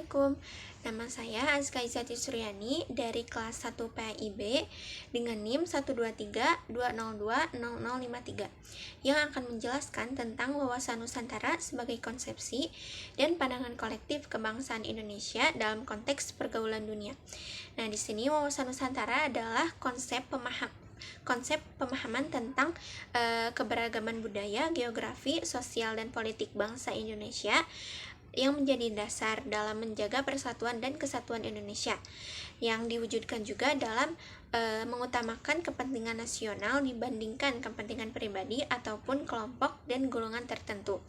Assalamualaikum, nama saya Azka Izati Suryani dari kelas 1 PAIB dengan NIM 12320200053 yang akan menjelaskan tentang wawasan Nusantara sebagai konsepsi dan pandangan kolektif kebangsaan Indonesia dalam konteks pergaulan dunia. Nah, di sini wawasan Nusantara adalah konsep pemahaman tentang keberagaman budaya, geografi, sosial, dan politik bangsa Indonesia yang menjadi dasar dalam menjaga persatuan dan kesatuan Indonesia, yang diwujudkan juga dalam mengutamakan kepentingan nasional dibandingkan kepentingan pribadi ataupun kelompok dan golongan tertentu.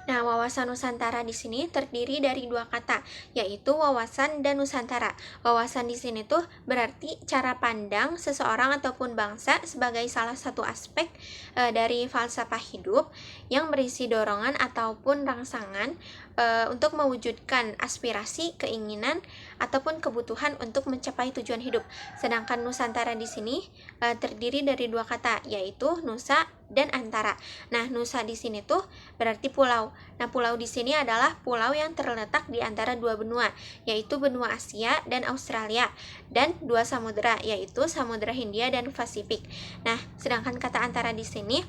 Nah, wawasan Nusantara di sini terdiri dari dua kata, yaitu wawasan dan Nusantara. Wawasan di sini tuh berarti cara pandang seseorang ataupun bangsa sebagai salah satu aspek dari falsafah hidup yang berisi dorongan ataupun rangsangan untuk mewujudkan aspirasi, keinginan, ataupun kebutuhan untuk mencapai tujuan hidup. Sedangkan Nusantara di sini terdiri dari dua kata, yaitu Nusa dan Antara. Nah, Nusa di sini tuh berarti pulau. Nah, pulau di sini adalah pulau yang terletak di antara dua benua, yaitu benua Asia dan Australia, dan dua samudera, yaitu Samudra Hindia dan Pasifik. Nah, sedangkan kata Antara di sini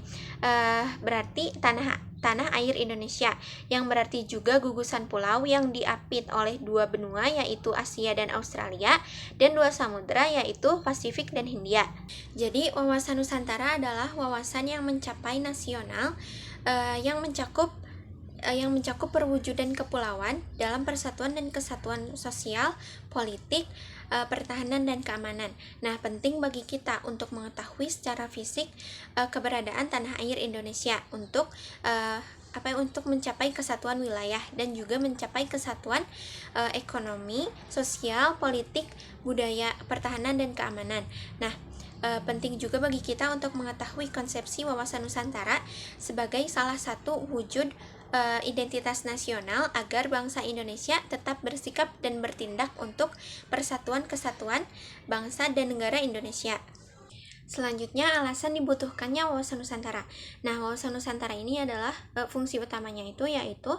berarti tanah air Indonesia, yang berarti juga gugusan pulau yang diapit oleh dua benua, yaitu Asia dan Australia, dan dua samudera, yaitu Pasifik dan Hindia. Jadi, wawasan Nusantara adalah wawasan yang mencapai nasional, yang mencakup perwujudan kepulauan dalam persatuan dan kesatuan sosial, politik, pertahanan, dan keamanan. Nah, penting bagi kita untuk mengetahui secara fisik keberadaan tanah air Indonesia untuk mencapai kesatuan wilayah dan juga mencapai kesatuan ekonomi, sosial, politik, budaya, pertahanan, dan keamanan. Nah, penting juga bagi kita untuk mengetahui konsepsi wawasan Nusantara sebagai salah satu wujud identitas nasional agar bangsa Indonesia tetap bersikap dan bertindak untuk persatuan kesatuan bangsa dan negara Indonesia. Selanjutnya, alasan dibutuhkannya wawasan Nusantara. Nah, wawasan Nusantara ini adalah fungsi utamanya yaitu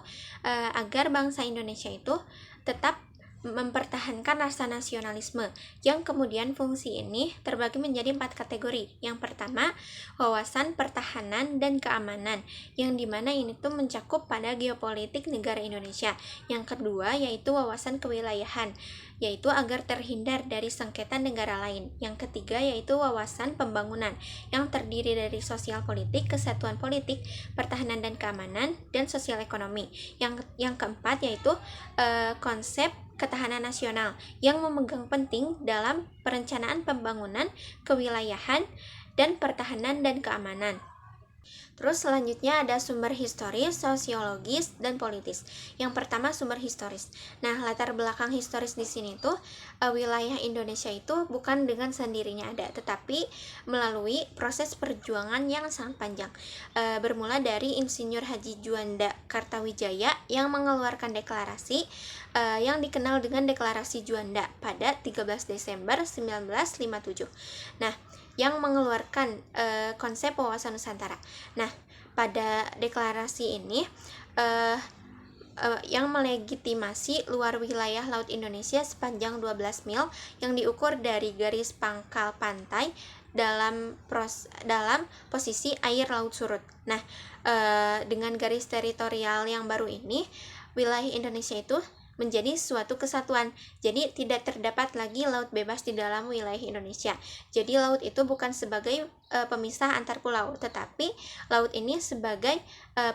agar bangsa Indonesia itu tetap mempertahankan rasa nasionalisme, yang kemudian fungsi ini terbagi menjadi 4 kategori. Yang pertama, wawasan pertahanan dan keamanan, yang dimana ini tuh mencakup pada geopolitik negara Indonesia. Yang kedua, yaitu wawasan kewilayahan, yaitu agar terhindar dari sengketa negara lain. Yang ketiga, yaitu wawasan pembangunan, yang terdiri dari sosial politik, kesatuan politik, pertahanan dan keamanan, dan sosial ekonomi. Yang keempat, yaitu konsep ketahanan nasional, yang memegang penting dalam perencanaan pembangunan, kewilayahan, dan pertahanan dan keamanan. Terus selanjutnya ada sumber historis, sosiologis, dan politis. Yang pertama, sumber historis. Nah, latar belakang historis di sini tuh wilayah Indonesia itu bukan dengan sendirinya ada, tetapi melalui proses perjuangan yang sangat panjang. Bermula dari Insinyur Haji Juanda Kartawijaya yang mengeluarkan deklarasi yang dikenal dengan Deklarasi Juanda pada 13 Desember 1957. Nah, yang mengeluarkan konsep wawasan Nusantara. Nah, pada deklarasi ini yang melegitimasi luar wilayah laut Indonesia sepanjang 12 mil yang diukur dari garis pangkal pantai dalam posisi air laut surut. Nah, dengan garis teritorial yang baru ini, wilayah Indonesia itu menjadi suatu kesatuan. Jadi tidak terdapat lagi laut bebas di dalam wilayah Indonesia. Jadi laut itu bukan sebagai pemisah antar pulau, tetapi laut ini sebagai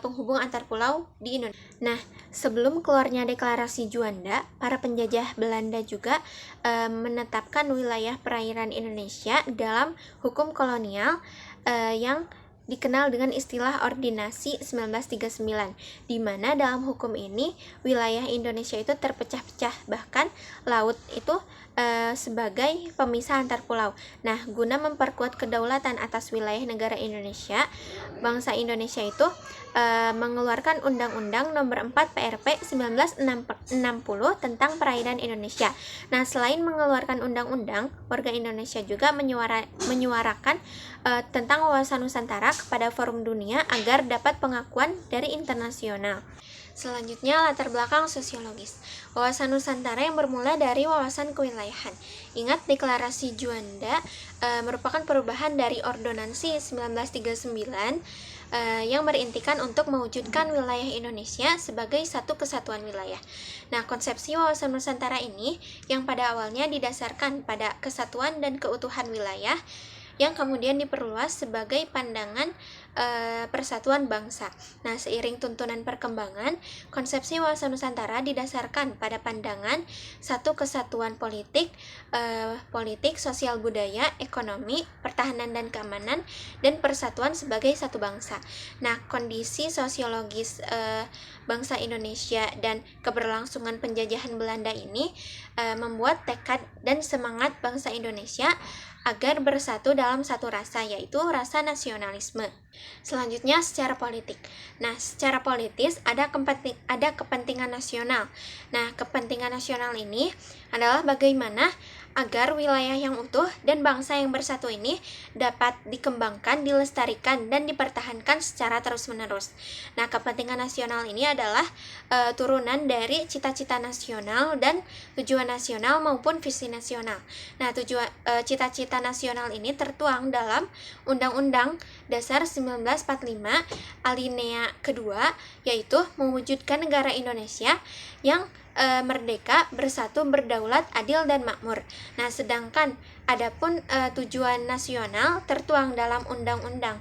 penghubung antar pulau di Indonesia. Nah, sebelum keluarnya Deklarasi Juanda, para penjajah Belanda juga menetapkan wilayah perairan Indonesia dalam hukum kolonial yang dikenal dengan istilah Ordinasi 1939, di mana dalam hukum ini wilayah Indonesia itu terpecah-pecah, bahkan laut itu sebagai pemisah antar pulau. Nah, guna memperkuat kedaulatan atas wilayah negara Indonesia, bangsa Indonesia itu mengeluarkan Undang-Undang Nomor 4 PRP 1960 tentang perairan Indonesia. Nah, selain mengeluarkan undang-undang, warga Indonesia juga menyuarakan tentang wawasan Nusantara kepada forum dunia agar dapat pengakuan dari internasional. Selanjutnya, latar belakang sosiologis. Wawasan Nusantara yang bermula dari wawasan kewilayahan. Ingat, Deklarasi Juanda merupakan perubahan dari Ordonansi 1939 yang berintikan untuk mewujudkan wilayah Indonesia sebagai satu kesatuan wilayah. Nah, konsepsi wawasan Nusantara ini yang pada awalnya didasarkan pada kesatuan dan keutuhan wilayah yang kemudian diperluas sebagai pandangan persatuan bangsa. Nah, seiring tuntunan perkembangan, konsepsi wawasan Nusantara didasarkan pada pandangan satu kesatuan politik, sosial budaya, ekonomi, pertahanan dan keamanan, dan persatuan sebagai satu bangsa. Nah, kondisi sosiologis bangsa Indonesia dan keberlangsungan penjajahan Belanda ini membuat tekad dan semangat bangsa Indonesia agar bersatu dalam satu rasa, yaitu rasa nasionalisme. Selanjutnya, secara politik. Nah, secara politis ada kepentingan nasional. Nah, kepentingan nasional ini adalah bagaimana agar wilayah yang utuh dan bangsa yang bersatu ini dapat dikembangkan, dilestarikan, dan dipertahankan secara terus-menerus. Nah, kepentingan nasional ini adalah turunan dari cita-cita nasional dan tujuan nasional maupun visi nasional. Nah, cita-cita nasional ini tertuang dalam Undang-Undang Dasar 1945 alinea kedua, yaitu mewujudkan negara Indonesia yang merdeka, bersatu, berdaulat, adil, dan makmur. Nah, sedangkan adapun tujuan nasional tertuang dalam Undang-Undang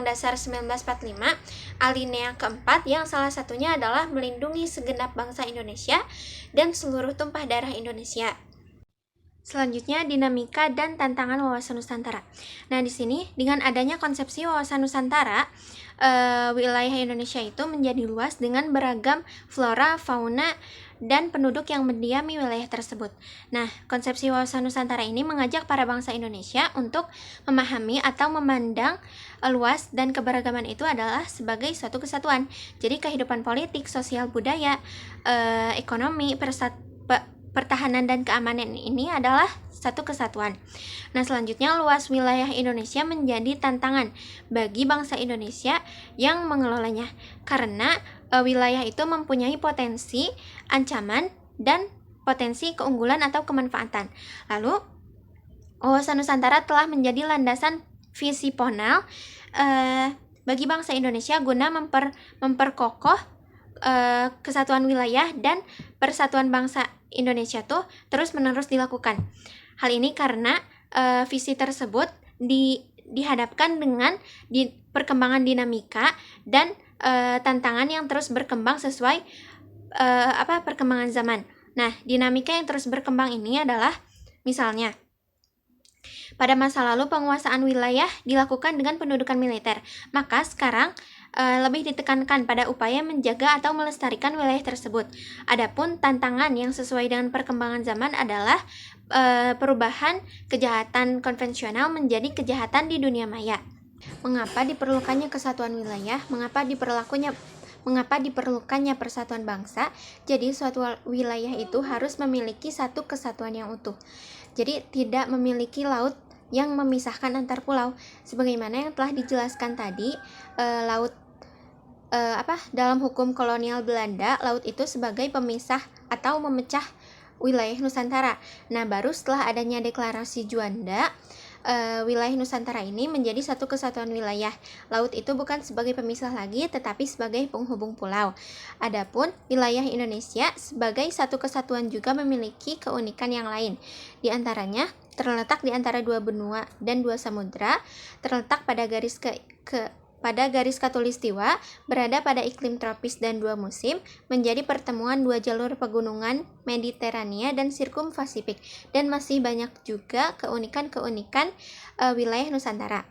Dasar 1945 alinea keempat, yang salah satunya adalah melindungi segenap bangsa Indonesia dan seluruh tumpah darah Indonesia. Selanjutnya, dinamika dan tantangan wawasan Nusantara. Nah, di sini dengan adanya konsepsi wawasan Nusantara, wilayah Indonesia itu menjadi luas dengan beragam flora, fauna, dan penduduk yang mendiami wilayah tersebut. Nah, konsepsi wawasan Nusantara ini mengajak para bangsa Indonesia untuk memahami atau memandang luas dan keberagaman itu adalah sebagai suatu kesatuan. Jadi, kehidupan politik, sosial, budaya, ekonomi, pertahanan dan keamanan ini adalah satu kesatuan. Nah, selanjutnya, luas wilayah Indonesia menjadi tantangan bagi bangsa Indonesia yang mengelolanya, karena wilayah itu mempunyai potensi, ancaman, dan potensi keunggulan atau kemanfaatan. Lalu, wawasan Nusantara telah menjadi landasan visional bagi bangsa Indonesia guna memperkokoh kesatuan wilayah dan persatuan bangsa Indonesia tuh terus-menerus dilakukan. Hal ini karena visi tersebut dihadapkan dengan perkembangan dinamika dan tantangan yang terus berkembang sesuai perkembangan zaman. Nah, dinamika yang terus berkembang ini adalah misalnya pada masa lalu penguasaan wilayah dilakukan dengan pendudukan militer, maka sekarang lebih ditekankan pada upaya menjaga atau melestarikan wilayah tersebut. Adapun tantangan yang sesuai dengan perkembangan zaman adalah perubahan kejahatan konvensional menjadi kejahatan di dunia maya. Mengapa diperlukannya kesatuan wilayah? Mengapa diperlukannya persatuan bangsa? Jadi suatu wilayah itu harus memiliki satu kesatuan yang utuh. Jadi tidak memiliki laut yang memisahkan antar pulau, sebagaimana yang telah dijelaskan tadi. Dalam hukum kolonial Belanda, laut itu sebagai pemisah atau memecah wilayah Nusantara. Nah, baru setelah adanya Deklarasi Juanda, wilayah Nusantara ini menjadi satu kesatuan wilayah. Laut itu bukan sebagai pemisah lagi, tetapi sebagai penghubung pulau. Adapun wilayah Indonesia sebagai satu kesatuan juga memiliki keunikan yang lain. Di antaranya, terletak di antara dua benua dan dua samudra, terletak pada garis khatulistiwa, berada pada iklim tropis dan dua musim, menjadi pertemuan dua jalur pegunungan Mediterania dan Sirkum Pasifik, dan masih banyak juga keunikan-keunikan wilayah Nusantara.